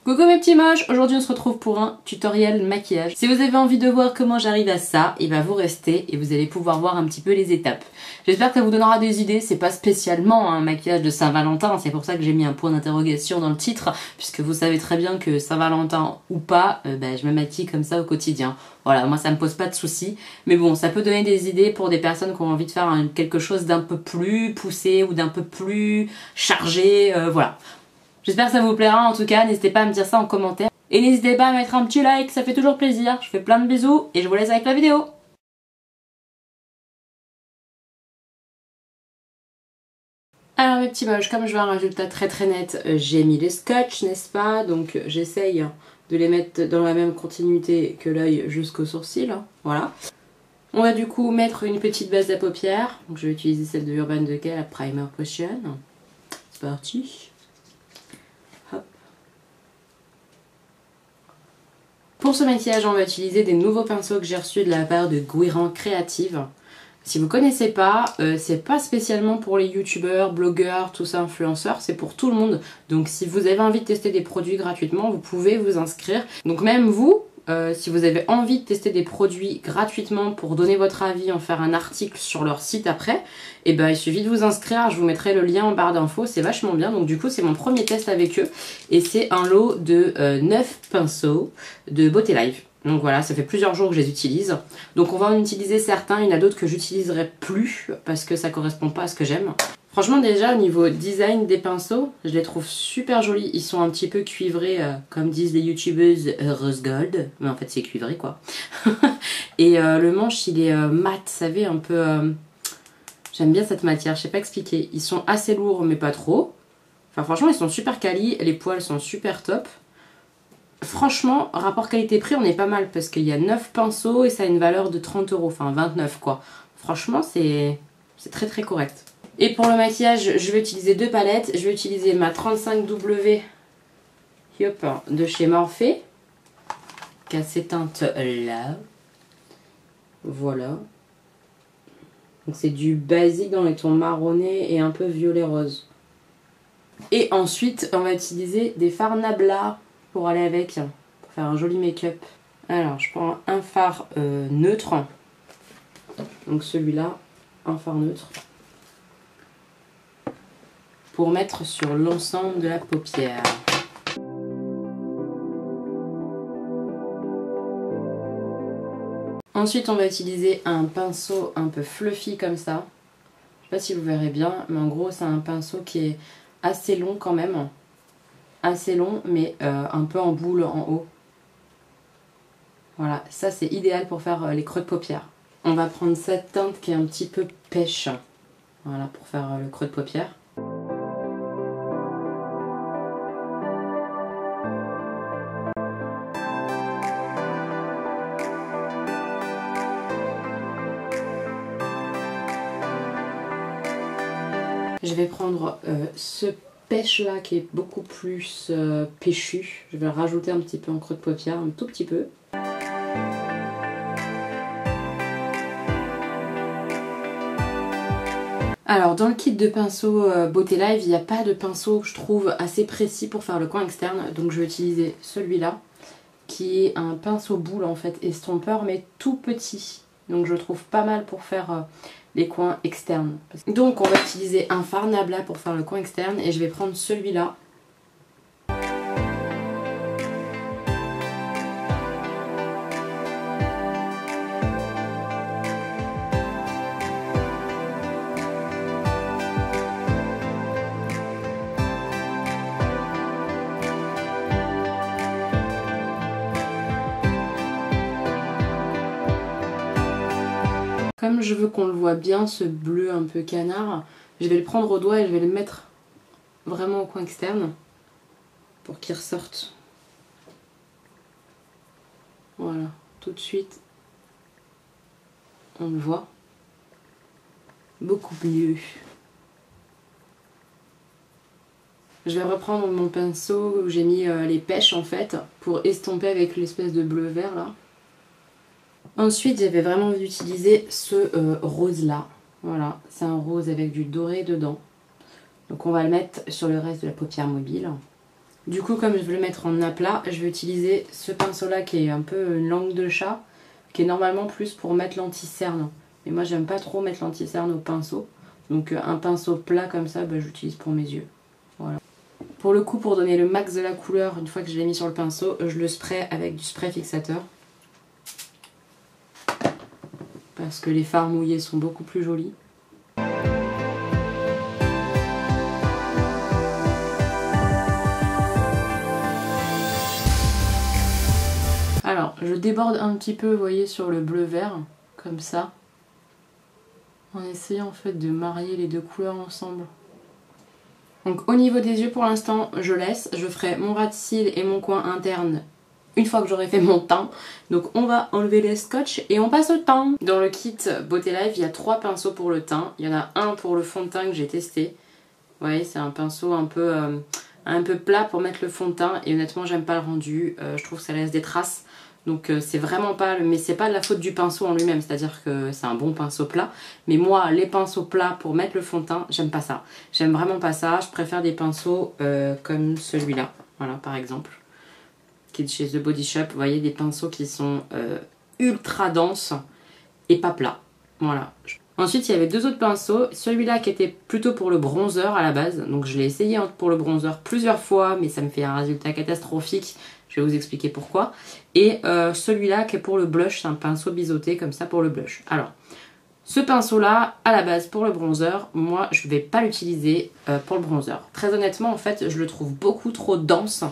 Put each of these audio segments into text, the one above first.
Coucou mes petits moches, aujourd'hui on se retrouve pour un tutoriel maquillage. Si vous avez envie de voir comment j'arrive à ça, et bah vous restez et vous allez pouvoir voir un petit peu les étapes. J'espère que ça vous donnera des idées, c'est pas spécialement un maquillage de Saint-Valentin, c'est pour ça que j'ai mis un point d'interrogation dans le titre, puisque vous savez très bien que Saint-Valentin ou pas, je me maquille comme ça au quotidien. Voilà, moi ça me pose pas de soucis, mais bon, ça peut donner des idées pour des personnes qui ont envie de faire quelque chose d'un peu plus poussé ou d'un peu plus chargé, voilà. J'espère que ça vous plaira en tout cas, n'hésitez pas à me dire ça en commentaire. Et n'hésitez pas à mettre un petit like, ça fait toujours plaisir. Je fais plein de bisous et je vous laisse avec la vidéo. Alors mes petits moches, comme je veux un résultat très net, j'ai mis les scotch, n'est-ce pas? Donc j'essaye de les mettre dans la même continuité que l'œil jusqu'au sourcil, voilà. On va du coup mettre une petite base à paupières. Donc je vais utiliser celle de Urban Decay, la Primer Potion. C'est parti. Pour ce maquillage, on va utiliser des nouveaux pinceaux que j'ai reçus de la part de Guiran Creative. Si vous connaissez pas, c'est pas spécialement pour les youtubeurs, blogueurs, tout ça, influenceurs, c'est pour tout le monde. Donc si vous avez envie de tester des produits gratuitement, vous pouvez vous inscrire. Donc même vous, si vous avez envie de tester des produits gratuitement pour donner votre avis, en faire un article sur leur site après, et ben il suffit de vous inscrire, je vous mettrai le lien en barre d'infos, c'est vachement bien. Donc du coup c'est mon premier test avec eux et c'est un lot de 9 pinceaux de Beauté Live. Donc voilà, ça fait plusieurs jours que je les utilise. Donc on va en utiliser certains, il y en a d'autres que j'utiliserai plus parce que ça correspond pas à ce que j'aime. Franchement déjà au niveau design des pinceaux, je les trouve super jolis. Ils sont un petit peu cuivrés comme disent les youtubeuses rose gold. Mais en fait c'est cuivré quoi. Et le manche il est mat, vous savez, un peu... J'aime bien cette matière, je sais pas expliquer. Ils sont assez lourds mais pas trop. Enfin franchement ils sont super quali, les poils sont super top. Franchement, rapport qualité-prix, on est pas mal parce qu'il y a 9 pinceaux et ça a une valeur de 30 €, enfin 29 quoi. Franchement, c'est très correct. Et pour le maquillage, je vais utiliser deux palettes. Je vais utiliser ma 35W de chez Morphe, qui a ces teintes là. Voilà. Donc c'est du basique dans les tons marronnés et un peu violet rose. Et ensuite, on va utiliser des fards Nabla pour aller avec, pour faire un joli make-up. Alors, je prends un fard neutre. Donc celui-là, un fard neutre. Pour mettre sur l'ensemble de la paupière. Ensuite, on va utiliser un pinceau un peu fluffy comme ça. Je sais pas si vous verrez bien, mais en gros, c'est un pinceau qui est assez long quand même. Assez long, mais un peu en boule en haut. Voilà, ça c'est idéal pour faire les creux de paupières. On va prendre cette teinte qui est un petit peu pêche. Voilà, pour faire le creux de paupières. Je vais prendre ce pêche là qui est beaucoup plus péchu. Je vais le rajouter un petit peu en creux de paupière, un tout petit peu. Alors dans le kit de pinceau Beauté Live, il n'y a pas de pinceau que je trouve assez précis pour faire le coin externe. Donc je vais utiliser celui-là qui est un pinceau boule en fait, estompeur mais tout petit. Donc je le trouve pas mal pour faire les coins externes. Donc on va utiliser un fard Nabla pour faire le coin externe et je vais prendre celui-là. Comme je veux qu'on le voit bien, ce bleu un peu canard, je vais le prendre au doigt et je vais le mettre vraiment au coin externe pour qu'il ressorte. Voilà, tout de suite, on le voit beaucoup mieux. Je vais reprendre mon pinceau où j'ai mis les pêches en fait pour estomper avec l'espèce de bleu vert là. Ensuite, j'avais vraiment envie d'utiliser ce rose là. Voilà, c'est un rose avec du doré dedans. Donc on va le mettre sur le reste de la paupière mobile. Du coup, comme je veux le mettre en aplat, je vais utiliser ce pinceau-là qui est un peu une langue de chat, qui est normalement plus pour mettre l'anti-cerne. Mais moi, j'aime pas trop mettre l'anti-cerne au pinceau. Donc un pinceau plat comme ça, bah, j'utilise pour mes yeux. Voilà. Pour le coup, pour donner le max de la couleur, une fois que je l'ai mis sur le pinceau, je le spray avec du spray fixateur. Parce que les fards mouillés sont beaucoup plus jolis. Alors, je déborde un petit peu, vous voyez, sur le bleu-vert, comme ça. En essayant en fait de marier les deux couleurs ensemble. Donc au niveau des yeux pour l'instant je laisse, je ferai mon ras de cils et mon coin interne une fois que j'aurai fait mon teint. Donc on va enlever les scotch et on passe au teint. Dans le kit Beauté Life il y a 3 pinceaux pour le teint, il y en a un pour le fond de teint que j'ai testé. Vous voyez c'est un pinceau un peu plat pour mettre le fond de teint et honnêtement j'aime pas le rendu, je trouve que ça laisse des traces. Donc c'est vraiment pas, mais c'est pas de la faute du pinceau en lui-même, c'est-à-dire que c'est un bon pinceau plat. Mais moi, les pinceaux plats pour mettre le fond de teint, j'aime pas ça. J'aime vraiment pas ça, je préfère des pinceaux comme celui-là, voilà par exemple, qui est de chez The Body Shop. Vous voyez, des pinceaux qui sont ultra denses et pas plats, voilà. Ensuite, il y avait 2 autres pinceaux, celui-là qui était plutôt pour le bronzer à la base. Donc je l'ai essayé pour le bronzer plusieurs fois, mais ça me fait un résultat catastrophique. Je vais vous expliquer pourquoi. Et celui-là qui est pour le blush, c'est un pinceau biseauté comme ça pour le blush. Alors, ce pinceau-là, à la base pour le bronzer, moi je ne vais pas l'utiliser pour le bronzer. Très honnêtement, en fait, je le trouve beaucoup trop dense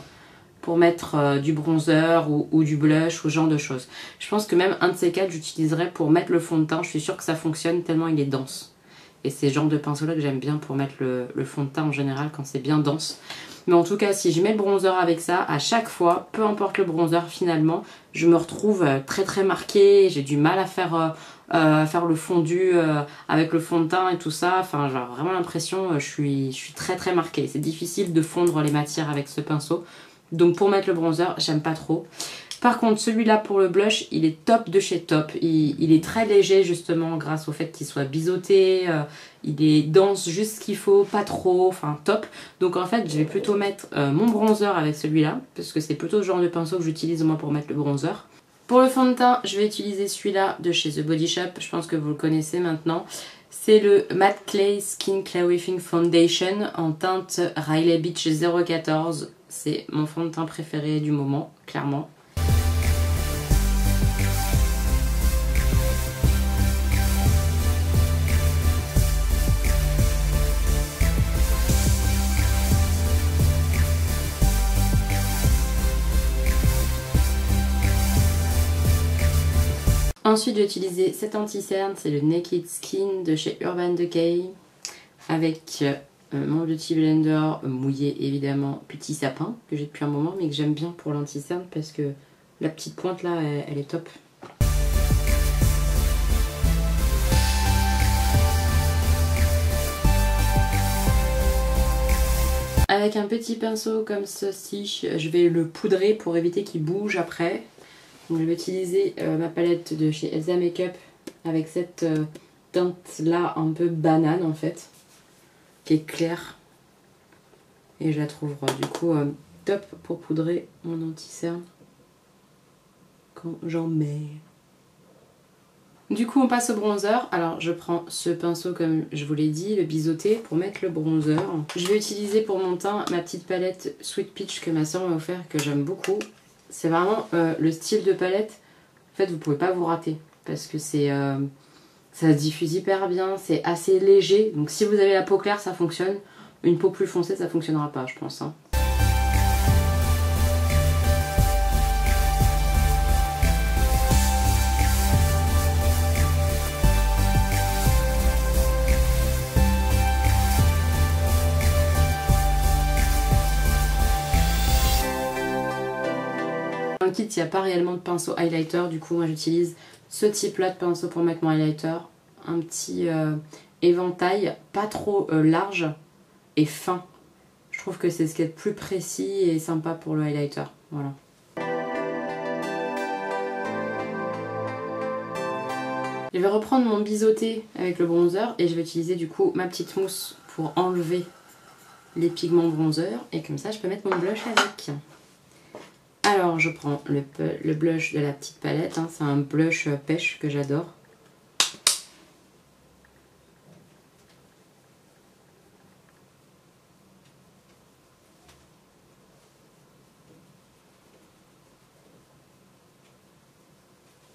pour mettre du bronzer ou du blush ou ce genre de choses. Je pense que même un de ces quatre, j'utiliserais pour mettre le fond de teint. Je suis sûre que ça fonctionne tellement il est dense. Et c'est ce genre de pinceau-là que j'aime bien pour mettre le fond de teint en général quand c'est bien dense. Mais en tout cas, si je mets le bronzer avec ça, à chaque fois, peu importe le bronzer finalement, je me retrouve très très marquée. J'ai du mal à faire le fondu avec le fond de teint et tout ça. Enfin, j'ai vraiment l'impression, je suis très très marquée. C'est difficile de fondre les matières avec ce pinceau. Donc pour mettre le bronzer, j'aime pas trop. Par contre, celui-là pour le blush, il est top de chez top. Il est très léger justement grâce au fait qu'il soit biseauté. Il est dense juste ce qu'il faut, pas trop, enfin top. Donc en fait, je vais plutôt mettre mon bronzer avec celui-là. Parce que c'est plutôt ce genre de pinceau que j'utilise moi pour mettre le bronzer. Pour le fond de teint, je vais utiliser celui-là de chez The Body Shop. Je pense que vous le connaissez maintenant. C'est le Matte Clay Skin Clarifying Foundation en teinte Riley Beach 014. C'est mon fond de teint préféré du moment, clairement. Ensuite, j'ai utilisé cet anti-cerne, c'est le Naked Skin de chez Urban Decay avec mon Beauty Blender mouillé évidemment Petit Sapin que j'ai depuis un moment mais que j'aime bien pour l'anti-cerne parce que la petite pointe là elle est top. Avec un petit pinceau comme ceci, je vais le poudrer pour éviter qu'il bouge après. Donc je vais utiliser ma palette de chez Elsa Makeup avec cette teinte là un peu banane en fait, qui est claire. Et je la trouve du coup top pour poudrer mon anti-cerne quand j'en mets. Du coup on passe au bronzer. Alors je prends ce pinceau comme je vous l'ai dit, le biseauté, pour mettre le bronzer. Je vais utiliser pour mon teint ma petite palette Sweet Peach que ma soeur m'a offert, que j'aime beaucoup. C'est vraiment le style de palette, en fait vous pouvez pas vous rater parce que c'est ça se diffuse hyper bien, c'est assez léger, donc si vous avez la peau claire ça fonctionne, une peau plus foncée ça fonctionnera pas je pense hein. Dans le kit, il n'y a pas réellement de pinceau highlighter, du coup moi j'utilise ce type là de pinceau pour mettre mon highlighter. Un petit éventail, pas trop large et fin. Je trouve que c'est ce qui est le plus précis et sympa pour le highlighter. Voilà. Je vais reprendre mon biseauté avec le bronzer et je vais utiliser du coup ma petite mousse pour enlever les pigments bronzer et comme ça je peux mettre mon blush avec. Alors je prends le blush de la petite palette, hein. C'est un blush pêche que j'adore.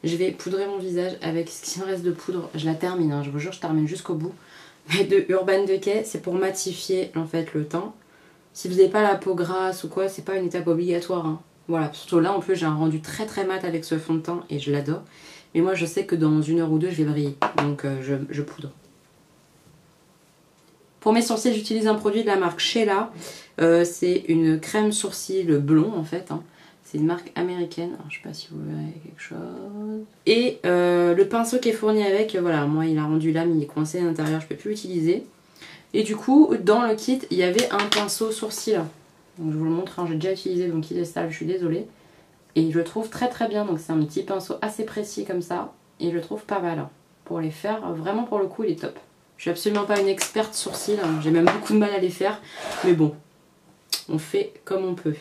Je vais poudrer mon visage avec ce qui me reste de poudre. Je la termine, hein, je vous jure, je termine jusqu'au bout. Mais de Urban Decay, c'est pour matifier en fait le teint. Si vous n'avez pas la peau grasse ou quoi, c'est pas une étape obligatoire. Hein. Voilà, surtout là en plus j'ai un rendu très très mat avec ce fond de teint et je l'adore. Mais moi je sais que dans 1 heure ou 2 je vais briller, donc je poudre. Pour mes sourcils j'utilise un produit de la marque Sheila. C'est une crème sourcil blond en fait. Hein. C'est une marque américaine, alors, je sais pas si vous verrez quelque chose. Et le pinceau qui est fourni avec, voilà, moi il a rendu l'âme, il est coincé à l'intérieur, je peux plus l'utiliser. Et du coup, dans le kit, il y avait un pinceau sourcil. Donc je vous le montre, hein, j'ai déjà utilisé, donc il est sale, je suis désolée. Et je le trouve très très bien, donc c'est un petit pinceau assez précis comme ça. Et je le trouve pas mal. Pour les faire, vraiment pour le coup, il est top. Je suis absolument pas une experte sourcils, hein, j'ai même beaucoup de mal à les faire. Mais bon, on fait comme on peut.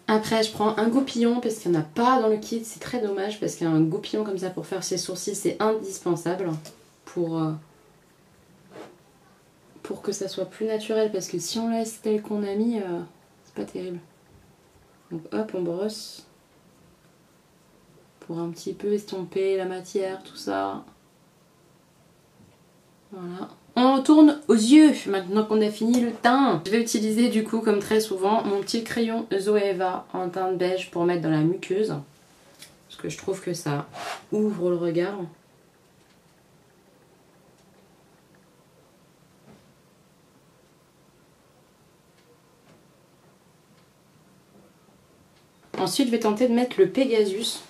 Après je prends un goupillon parce qu'il n'y en a pas dans le kit, c'est très dommage parce qu'un goupillon comme ça pour faire ses sourcils c'est indispensable pour que ça soit plus naturel parce que si on laisse tel qu'on a mis, c'est pas terrible. Donc hop on brosse pour un petit peu estomper la matière, tout ça. Voilà. On retourne aux yeux, maintenant qu'on a fini le teint. Je vais utiliser du coup, comme très souvent, mon petit crayon Zoeva en teinte beige pour mettre dans la muqueuse. Parce que je trouve que ça ouvre le regard. Ensuite, je vais tenter de mettre le Pegasus.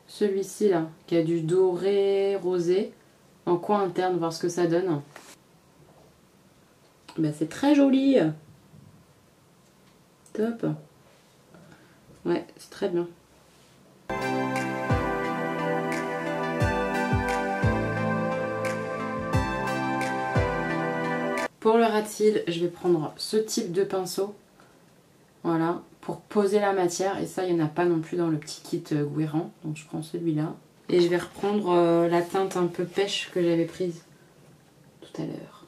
Celui-ci là, qui a du doré rosé. En coin interne, voir ce que ça donne. Ben, c'est très joli. Top. Ouais, c'est très bien. Pour le ras de cils, je vais prendre ce type de pinceau. Voilà, pour poser la matière. Et ça, il n'y en a pas non plus dans le petit kit Guerrand. Donc je prends celui-là. Et je vais reprendre la teinte un peu pêche que j'avais prise tout à l'heure.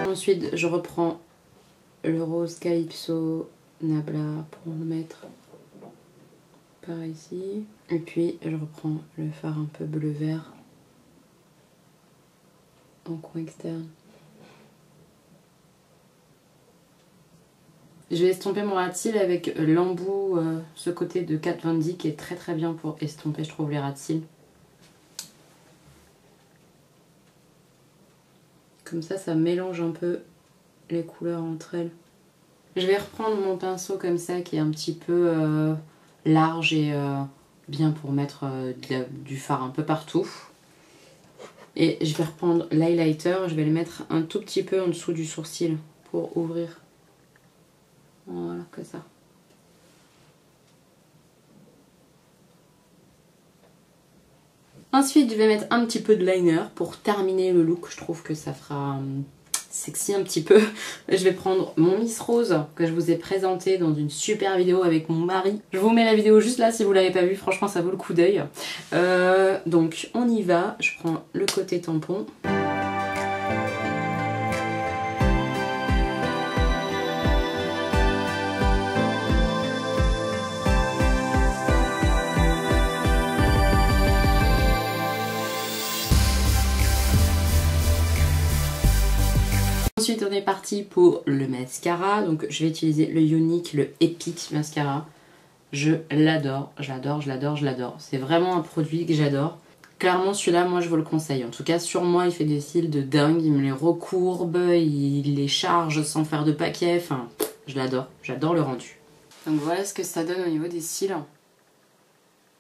Ensuite, je reprends le rose Calypso Nabla pour le mettre par ici. Et puis, je reprends le fard un peu bleu-vert en coin externe. Je vais estomper mon ras de cils avec l'embout, ce côté de Kat Von D qui est très très bien pour estomper, je trouve, les ras de cils. Comme ça mélange un peu les couleurs entre elles. Je vais reprendre mon pinceau comme ça qui est un petit peu large et bien pour mettre du fard un peu partout. Et je vais reprendre l'highlighter, je vais le mettre un tout petit peu en dessous du sourcil pour ouvrir. Voilà, que ça. Ensuite, je vais mettre un petit peu de liner pour terminer le look. Je trouve que ça fera sexy un petit peu. Je vais prendre mon Miss Rose que je vous ai présenté dans une super vidéo avec mon mari. Je vous mets la vidéo juste là si vous ne l'avez pas vue. Franchement, ça vaut le coup d'œil. Donc, on y va. Je prends le côté tampon. Ensuite on est parti pour le mascara, donc je vais utiliser le Younique, le Epic Mascara. Je l'adore, j'adore, je l'adore, je l'adore. C'est vraiment un produit que j'adore. Clairement celui-là moi je vous le conseille. En tout cas sur moi il fait des cils de dingue, il me les recourbe, il les charge sans faire de paquet, enfin je l'adore, j'adore le rendu. Donc voilà ce que ça donne au niveau des cils.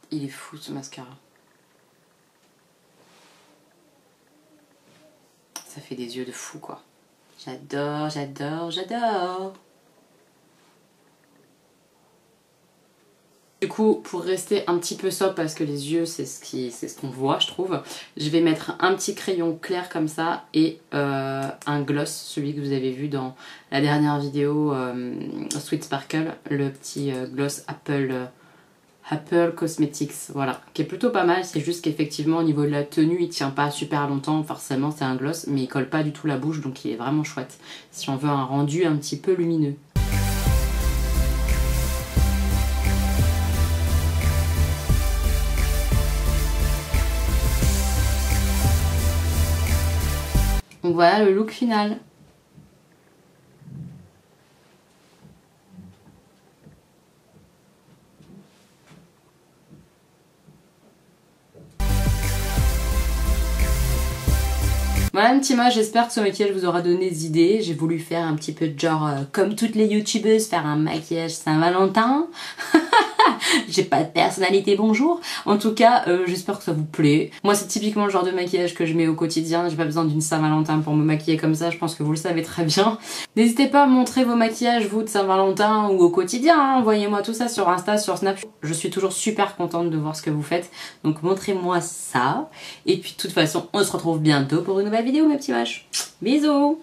Il est fou ce mascara. Ça fait des yeux de fou quoi. J'adore, j'adore, j'adore. Du coup, pour rester un petit peu sobre, parce que les yeux c'est ce qu'on voit je trouve, je vais mettre un petit crayon clair comme ça et un gloss, celui que vous avez vu dans la dernière vidéo Sweet Sparkle, le petit gloss Apple Cosmetics, voilà, qui est plutôt pas mal. C'est juste qu'effectivement au niveau de la tenue il tient pas super longtemps, forcément c'est un gloss, mais il colle pas du tout la bouche, donc il est vraiment chouette si on veut un rendu un petit peu lumineux. Donc voilà le look final. Voilà un petit mot, j'espère que ce maquillage vous aura donné des idées. J'ai voulu faire un petit peu de genre, comme toutes les youtubeuses, faire un maquillage Saint-Valentin. J'ai pas de personnalité, bonjour. En tout cas, j'espère que ça vous plaît. Moi, c'est typiquement le genre de maquillage que je mets au quotidien. J'ai pas besoin d'une Saint-Valentin pour me maquiller comme ça. Je pense que vous le savez très bien. N'hésitez pas à montrer vos maquillages, vous, de Saint-Valentin ou au quotidien. Hein. Envoyez-moi tout ça sur Insta, sur Snap. Je suis toujours super contente de voir ce que vous faites. Donc, montrez-moi ça. Et puis, de toute façon, on se retrouve bientôt pour une nouvelle vidéo, mes petits vaches. Bisous!